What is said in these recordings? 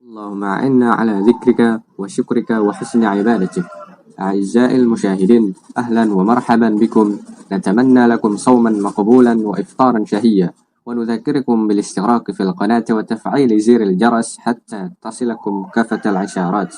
اللهم أعنا على ذكرك وشكرك وحسن عبادتك. أعزائي المشاهدين، أهلا ومرحبا بكم. نتمنى لكم صوما مقبولا وإفطارا شهيا، ونذكركم بالاشتراك في القناة وتفعيل زر الجرس حتى تصلكم كافة العشارات.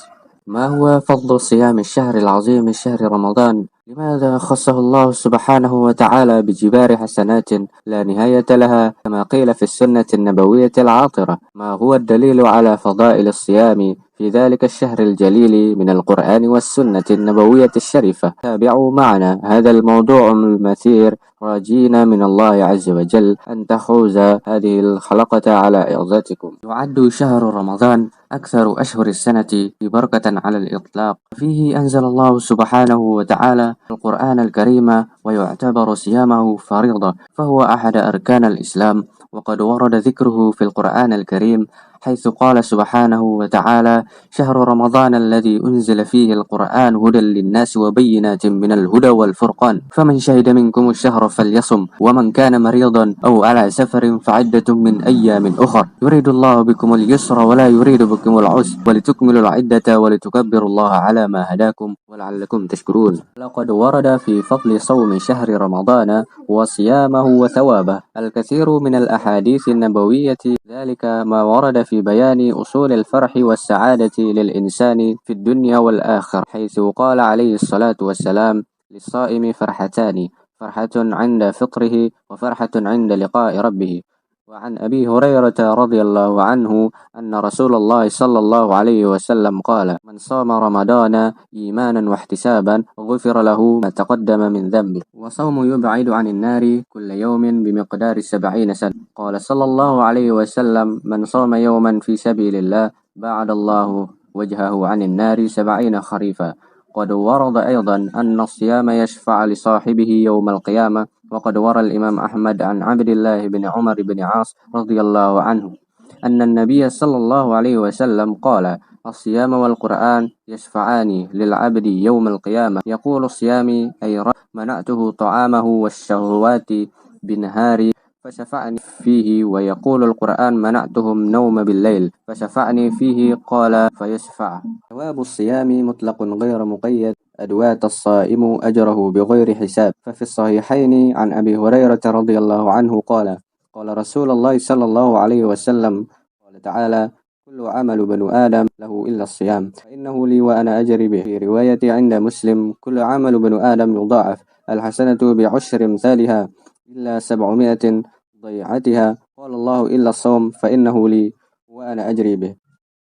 ما هو فضل صيام الشهر العظيم شهر رمضان؟ لماذا خصه الله سبحانه وتعالى بجبار حسنات لا نهاية لها كما قيل في السنة النبوية العاطرة؟ ما هو الدليل على فضائل الصيام في ذلك الشهر الجليل من القرآن والسنة النبوية الشريفة؟ تابعوا معنا هذا الموضوع المثير، راجين من الله عز وجل أن تحوز هذه الحلقة على إعجابكم. يعد شهر رمضان أكثر أشهر السنة بركة على الإطلاق، فيه أنزل الله سبحانه وتعالى القرآن الكريم، ويعتبر صيامه فريضة، فهو أحد أركان الإسلام، وقد ورد ذكره في القرآن الكريم حيث قال سبحانه وتعالى: شهر رمضان الذي أنزل فيه القرآن هدى للناس وبينات من الهدى والفرقان، فمن شهد منكم الشهر فليصم، ومن كان مريضا أو على سفر فعدة من أيام أخر، يريد الله بكم اليسر ولا يريد بكم العسر، ولتكملوا العدة ولتكبروا الله على ما هداكم ولعلكم تشكرون. لقد ورد في فضل صوم شهر رمضان وصيامه وثوابه الكثير من الأحاديث النبوية، ذلك ما ورد في بيان أصول الفرح والسعادة للإنسان في الدنيا والآخرة، حيث قال عليه الصلاة والسلام: للصائم فرحتان، فرحة عند فطره وفرحة عند لقاء ربه. وعن أبي هريرة رضي الله عنه أن رسول الله صلى الله عليه وسلم قال: من صام رمضان إيمانا واحتسابا غفر له ما تقدم من ذنبه، وصوم يبعد عن النار كل يوم بمقدار 70 سنة. قال صلى الله عليه وسلم: من صام يوما في سبيل الله بعد الله وجهه عن النار 70 خريفا. قد ورد أيضا أن الصيام يشفع لصاحبه يوم القيامة، وقد روى الإمام أحمد عن عبد الله بن عمر بن عاص رضي الله عنه أن النبي صلى الله عليه وسلم قال: الصيام والقرآن يشفعان للعبد يوم القيامة. يقول الصيام: أي رب منعته طعامه والشهوات بنهاري فشفعني فيه، ويقول القرآن: منعتهم نوم بالليل فشفعني فيه، قال: فيشفع. ثواب الصيام مطلق غير مقيد، أدوات الصائم أجره بغير حساب. ففي الصحيحين عن أبي هريرة رضي الله عنه قال: قال رسول الله صلى الله عليه وسلم: قال تعالى: كل عمل بنو آدم له إلا الصيام فإنه لي وأنا أجري به. في رواية عند مسلم: كل عمل بنو آدم يضاعف، الحسنة بعشر أمثالها إلا 700 ضيعتها. قال الله: إلا الصوم فإنه لي وأنا أجري به.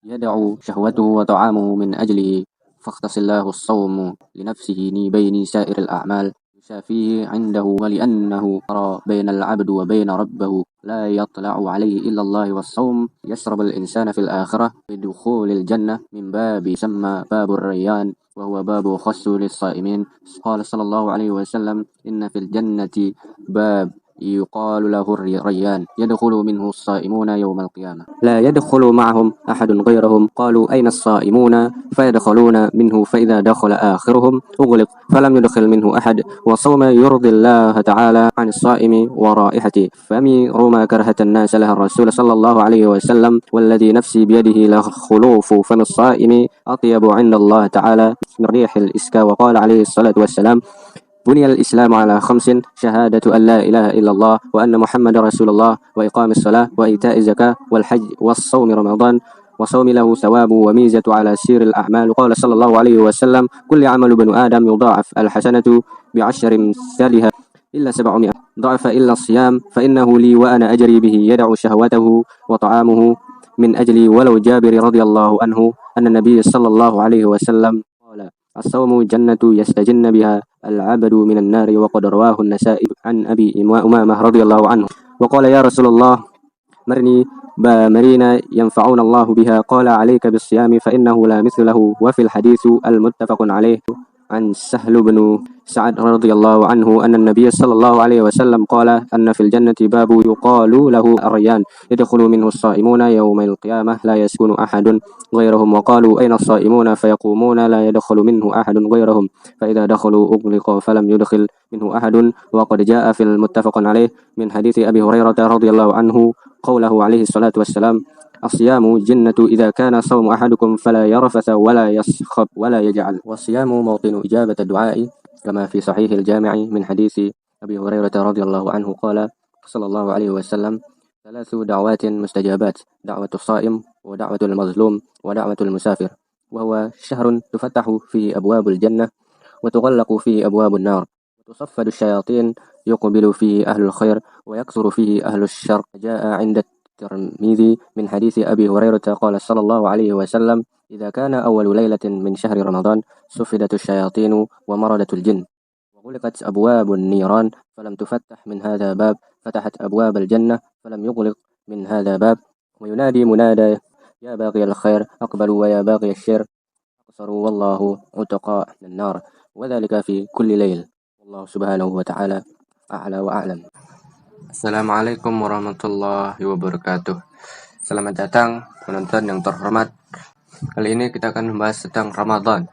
يدع شهوته وطعامه من أجله، فاختص الله الصوم لنفسه بين سائر الأعمال، يشافيه عنده، ولأنه ترى بين العبد وبين ربه لا يطلع عليه إلا الله. والصوم يشرب الإنسان في الآخرة بدخول الجنة من باب يسمى باب الريان، وهو باب خاص للصائمين. قال صلى الله عليه وسلم: إن في الجنة باب يقال له الريان، يدخل منه الصائمون يوم القيامة، لا يدخل معهم أحد غيرهم. قالوا: أين الصائمون؟ فيدخلون منه، فإذا دخل آخرهم أغلق فلم يدخل منه أحد. وصوم يرضي الله تعالى عن الصائم ورائحته، فأمير كرهة الناس لها الرسول صلى الله عليه وسلم: والذي نفسي بيده لخلوف فم الصائم أطيب عند الله تعالى من ريح الإسكا. وقال عليه الصلاة والسلام: بني الإسلام على 5: شهادة أن لا إله إلا الله وأن محمد رسول الله، وإقام الصلاة، وإيتاء الزكاة، والحج، والصوم رمضان. وصوم له ثواب وميزة على سير الأعمال. قال صلى الله عليه وسلم: كل عمل بنو آدم يضاعف، الحسنة بعشر أمثالها إلا 700 ضعف إلا الصيام فإنه لي وأنا أجري به. يدع شهوته وطعامه من أجلي. ولو جابر رضي الله عنه أن النبي صلى الله عليه وسلم قال: الصوم جنة يستجن بها العبد من النار. وقد رواه النسائي عن أبي أمامة رضي الله عنه وقال: يا رسول الله، مرني بامرين ينفعون الله بها. قال: عليك بالصيام فإنه لا مثل له. وفي الحديث المتفق عليه عن سهل بن سعد رضي الله عنه أن النبي صلى الله عليه وسلم قال: أن في الجنة باب يقال له الريان، يدخل منه الصائمون يوم القيامة لا يسكن أحد غيرهم. وقالوا: أين الصائمون؟ فيقومون: لا يدخل منه أحد غيرهم، فإذا دخلوا أغلق فلم يدخل منه أحد. وقد جاء في المتفق عليه من حديث أبي هريرة رضي الله عنه قوله عليه الصلاة والسلام: الصيام جنة إذا كان صوم أحدكم فلا يرفث ولا يسخب ولا يجعل والصيام موطن إجابة الدعاء كما في صحيح الجامع من حديث أبي هريرة رضي الله عنه قال صلى الله عليه وسلم 3 دعوات مستجابات دعوة الصائم ودعوة المظلوم ودعوة المسافر وهو شهر تفتح فيه أبواب الجنة وتغلق فيه أبواب النار وتصفد الشياطين يقبل فيه أهل الخير ويكثر فيه أهل الشر جاء عند الترمذي من حديث أبي هريرة قال صلى الله عليه وسلم إذا كان أول ليلة من شهر رمضان سفدت الشياطين ومردت الجن وغلقت أبواب النيران فلم تفتح من هذا باب فتحت أبواب الجنة فلم يغلق من هذا باب وينادي منادى يا باغي الخير أقبلوا ويا باغي الشر أقصروا والله عتقاء من النار وذلك في كل ليل والله سبحانه وتعالى أعلى وأعلم. Assalamualaikum warahmatullahi wabarakatuh. Selamat datang penonton yang terhormat. Kali ini kita akan membahas tentang Ramadan.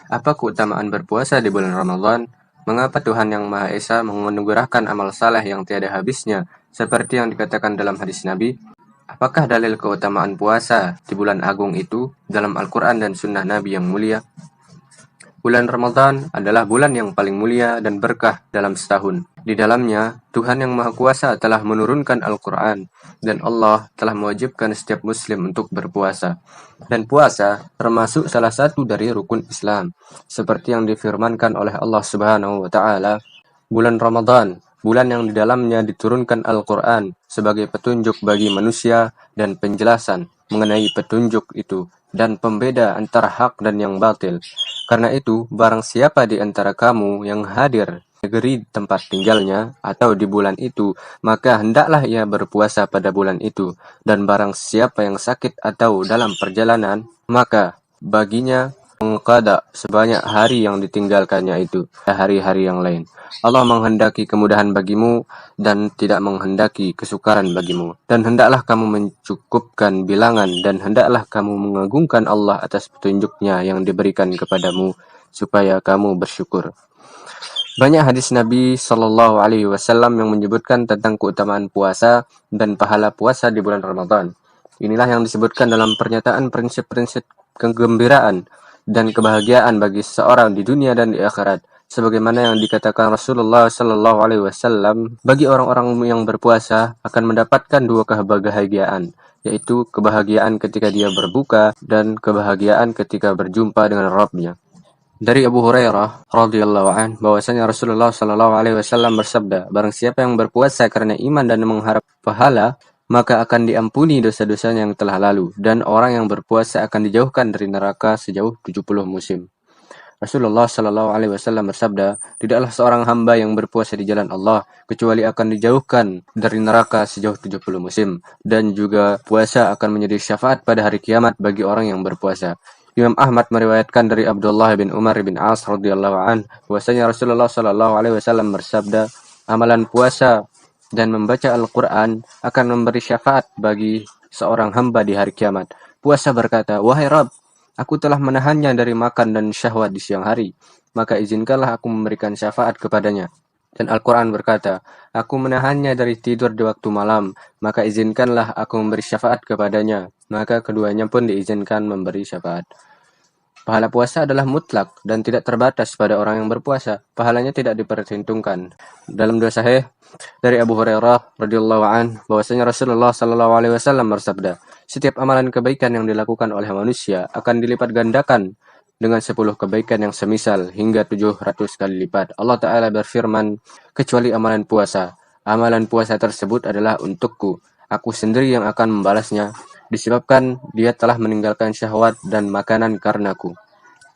Apa keutamaan berpuasa di bulan Ramadan? Mengapa Tuhan Yang Maha Esa menganugerahkan amal saleh yang tiada habisnya seperti yang dikatakan dalam hadis Nabi? Apakah dalil keutamaan puasa di bulan agung itu dalam Al-Quran dan Sunnah Nabi yang mulia? Bulan Ramadan adalah bulan yang paling mulia dan berkah dalam setahun. Di dalamnya, Tuhan Yang Maha Kuasa telah menurunkan Al-Quran dan Allah telah mewajibkan setiap muslim untuk berpuasa. Dan puasa termasuk salah satu dari rukun Islam. Seperti yang difirmankan oleh Allah Subhanahu wa Ta'ala, bulan Ramadan, bulan yang di dalamnya diturunkan Al-Quran sebagai petunjuk bagi manusia dan penjelasan mengenai petunjuk itu dan pembeda antara hak dan yang batil. Karena itu, barang siapa di antara kamu yang hadir negeri tempat tinggalnya atau di bulan itu, maka hendaklah ia berpuasa pada bulan itu. Dan barang siapa yang sakit atau dalam perjalanan, maka baginya mengqada sebanyak hari yang ditinggalkannya itu, hari-hari yang lain. Allah menghendaki kemudahan bagimu dan tidak menghendaki kesukaran bagimu. Dan hendaklah kamu mencukupkan bilangan dan hendaklah kamu mengagungkan Allah atas petunjuknya yang diberikan kepadamu supaya kamu bersyukur. Banyak hadis Nabi Shallallahu Alaihi Wasallam yang menyebutkan tentang keutamaan puasa dan pahala puasa di bulan Ramadan. Inilah yang disebutkan dalam pernyataan prinsip-prinsip kegembiraan dan kebahagiaan bagi seseorang di dunia dan di akhirat. Sebagaimana yang dikatakan Rasulullah Shallallahu Alaihi Wasallam, bagi orang-orang yang berpuasa akan mendapatkan 2 kebahagiaan, yaitu kebahagiaan ketika dia berbuka dan kebahagiaan ketika berjumpa dengan Rabb-Nya. Dari Abu Hurairah radhiyallahu an bahwasanya Rasulullah Shallallahu Alaihi Wasallam bersabda, barang siapa yang berpuasa karena iman dan mengharap pahala, maka akan diampuni dosa-dosanya yang telah lalu, dan orang yang berpuasa akan dijauhkan dari neraka sejauh 70 musim. Rasulullah Shallallahu Alaihi Wasallam bersabda, tidaklah seorang hamba yang berpuasa di jalan Allah kecuali akan dijauhkan dari neraka sejauh 70 musim, dan juga puasa akan menjadi syafaat pada hari kiamat bagi orang yang berpuasa. Imam Ahmad meriwayatkan dari Abdullah bin Umar bin As radhiyallahu an bahwasanya Rasulullah Shallallahu Alaihi Wasallam bersabda, amalan puasa dan membaca Al-Quran akan memberi syafaat bagi seorang hamba di hari kiamat. Puasa berkata, wahai Rabb, aku telah menahannya dari makan dan syahwat di siang hari, maka izinkanlah aku memberikan syafaat kepadanya. Dan Al-Quran berkata, aku menahannya dari tidur di waktu malam, maka izinkanlah aku memberi syafaat kepadanya. Maka keduanya pun diizinkan memberi syafaat. Pahala puasa adalah mutlak dan tidak terbatas pada orang yang berpuasa. Pahalanya tidak diperhitungkan. Dalam 2 sahih dari Abu Hurairah radhiyallahu an bahwasanya Rasulullah sallallahu alaihi wasallam bersabda, setiap amalan kebaikan yang dilakukan oleh manusia akan dilipat gandakan dengan 10 kebaikan yang semisal hingga 700 kali lipat. Allah Ta'ala berfirman, kecuali amalan puasa. Amalan puasa tersebut adalah untukku. Aku sendiri yang akan membalasnya, disebabkan dia telah meninggalkan syahwat dan makanan karenaku.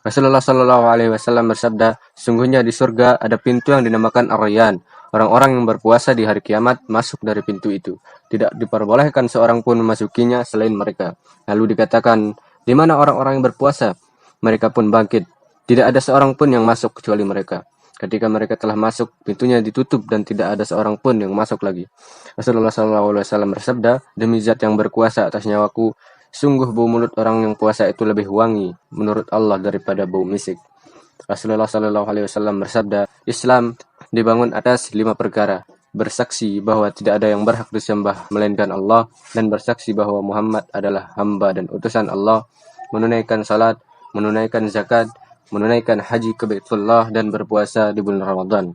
Rasulullah Shallallahu Alaihi Wasallam bersabda, sungguhnya di surga ada pintu yang dinamakan Ar-Rayyan. Orang-orang yang berpuasa di hari kiamat masuk dari pintu itu. Tidak diperbolehkan seorang pun memasukinya selain mereka. Lalu dikatakan, di mana orang-orang yang berpuasa? Mereka pun bangkit. Tidak ada seorang pun yang masuk kecuali mereka. Ketika mereka telah masuk, pintunya ditutup dan tidak ada seorang pun yang masuk lagi. Rasulullah SAW bersabda, demi zat yang berkuasa atas nyawaku, sungguh bau mulut orang yang puasa itu lebih wangi menurut Allah daripada bau misik. Rasulullah SAW bersabda, Islam dibangun atas 5 perkara. bersaksi bahwa tidak ada yang berhak disembah melainkan Allah, dan bersaksi bahwa Muhammad adalah hamba dan utusan Allah, menunaikan salat, menunaikan zakat, menunaikan haji ke Baitullah, dan berpuasa di bulan Ramadan.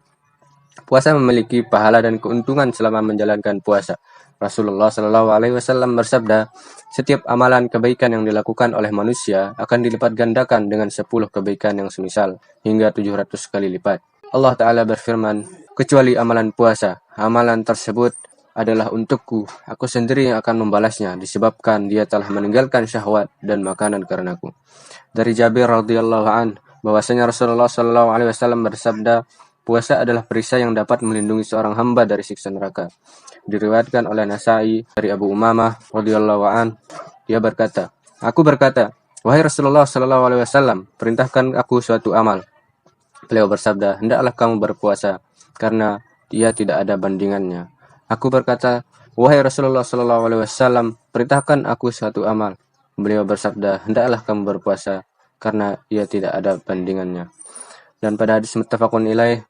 Puasa memiliki pahala dan keuntungan selama menjalankan puasa. Rasulullah Shallallahu Alaihi Wasallam bersabda, setiap amalan kebaikan yang dilakukan oleh manusia akan dilipat gandakan dengan 10 kebaikan yang semisal, hingga 700 kali lipat. Allah Ta'ala berfirman, kecuali amalan puasa, amalan tersebut adalah untukku, aku sendiri yang akan membalasnya, disebabkan dia telah meninggalkan syahwat dan makanan karenaku. Dari Jabir radhiyallahu an, bahwasanya Rasulullah Shallallahu Alaihi Wasallam bersabda, puasa adalah perisai yang dapat melindungi seorang hamba dari siksa neraka. Diriwayatkan oleh Nasai dari Abu Umamah radhiyallahu an, dia berkata, aku berkata, wahai Rasulullah Shallallahu Alaihi Wasallam, perintahkan aku suatu amal. Beliau bersabda, hendaklah kamu berpuasa, karena dia tidak ada bandingannya. Aku berkata, wahai Rasulullah Shallallahu Alaihi Wasallam, perintahkan aku suatu amal. Beliau bersabda, hendaklah kamu berpuasa, karena ia tidak ada bandingannya. Dan pada hadis muttafaqun ilaih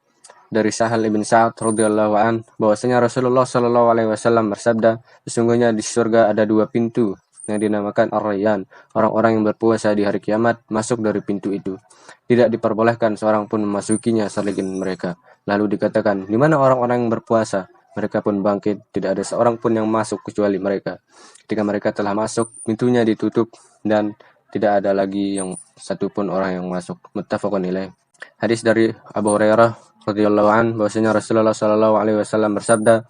dari Sahal ibn Sa'ad radhiyallahu an, bahwasanya Rasulullah Shallallahu Alaihi Wasallam bersabda, sesungguhnya di surga ada 2 pintu yang dinamakan Ar-Rayyan. Orang-orang yang berpuasa di hari kiamat masuk dari pintu itu. Tidak diperbolehkan seorang pun memasukinya selain mereka. Lalu dikatakan, di mana orang-orang yang berpuasa? Mereka pun bangkit, tidak ada seorang pun yang masuk kecuali mereka. Ketika mereka telah masuk, pintunya ditutup dan tidak ada lagi yang satupun orang yang masuk. Muttafaqun ilaih. Hadis dari Abu Hurairah radhiyallahu an, bahwasanya Rasulullah Shallallahu Alaihi Wasallam bersabda,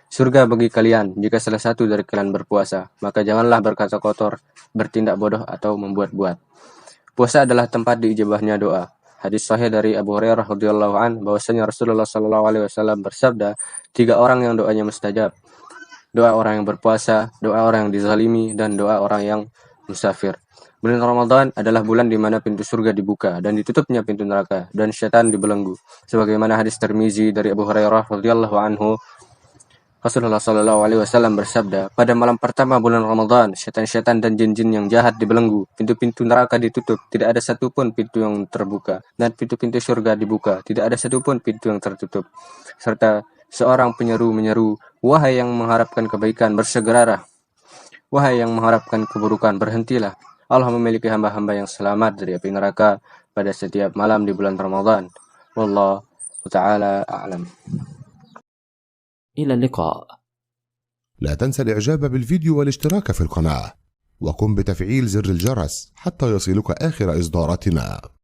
surga bagi kalian jika salah satu dari kalian berpuasa, maka janganlah berkata kotor, bertindak bodoh atau membuat-buat. Puasa adalah tempat diijabahnya doa. Hadis sahih dari Abu Hurairah radhiyallahu an, bahwasanya Rasulullah Shallallahu Alaihi Wasallam bersabda, 3 orang yang doanya mustajab. Doa orang yang berpuasa, doa orang yang dizalimi, dan doa orang yang musafir. Bulan Ramadan adalah bulan di mana pintu surga dibuka dan ditutupnya pintu neraka dan syaitan dibelenggu. Sebagaimana hadis Tirmizi dari Abu Hurairah radhiyallahu anhu, Rasulullah Shallallahu Alaihi Wasallam bersabda, pada malam pertama bulan Ramadan, syaitan-syaitan dan jin-jin yang jahat dibelenggu, pintu-pintu neraka ditutup, tidak ada satupun pintu yang terbuka, dan pintu-pintu surga dibuka, tidak ada satupun pintu yang tertutup. Serta seorang penyeru menyeru, wahai yang mengharapkan kebaikan, bersegeralah. Wahai yang mengharapkan keburukan, berhentilah. Allah memiliki hamba-hamba yang selamat dari api neraka pada setiap malam di bulan Ramadan. Wallahu ta'ala a'lam. إلى اللقاء. لا تنسى الإعجاب بالفيديو والاشتراك في القناة، وقم بتفعيل زر الجرس حتى يصلك آخر إصداراتنا.